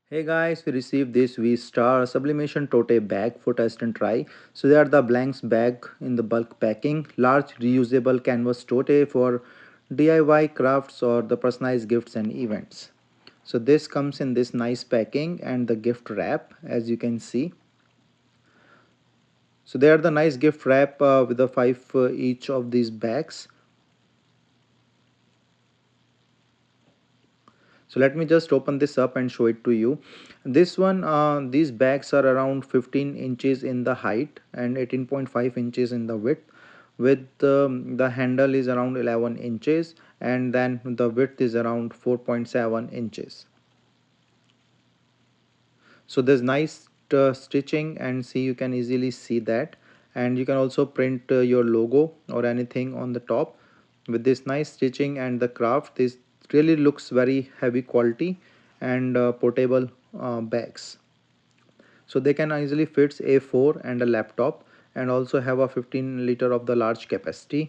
Hey guys, we received this WeStar Sublimation Tote bag for test and try. So they are the blanks bag in the bulk packing, large reusable canvas tote for DIY crafts or the personalized gifts and events. So this comes in this nice packing and the gift wrap as you can see. So they are the nice gift wrap with the five each of these bags. So let me just open this up and show it to you. This one, these bags are around 15 inches in the height and 18.5 inches in the width, with the handle is around 11 inches and then the width is around 4.7 inches. So there's nice stitching, and see, you can easily see that, and you can also print your logo or anything on the top with this nice stitching and the craft. This really looks very heavy quality and portable bags, so they can easily fits a4 and a laptop, and also have a 15 liter of the large capacity,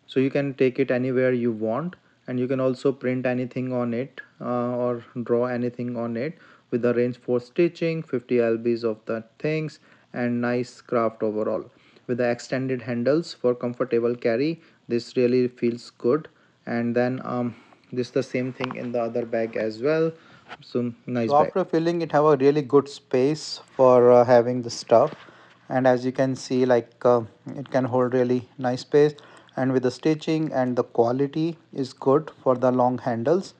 so you can take it anywhere you want, and you can also print anything on it or draw anything on it, with the range for stitching 50 lbs of the things, and nice craft overall with the extended handles for comfortable carry. This really feels good. And then this the same thing in the other bag as well. So nice So bag. after filling it have a really good space for having the stuff, and as you can see it can hold really nice space, and with the stitching and the quality is good for the long handles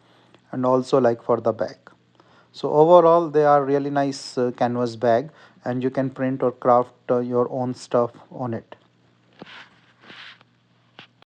and also like for the bag. So overall they are really nice canvas bag, and you can print or craft your own stuff on it.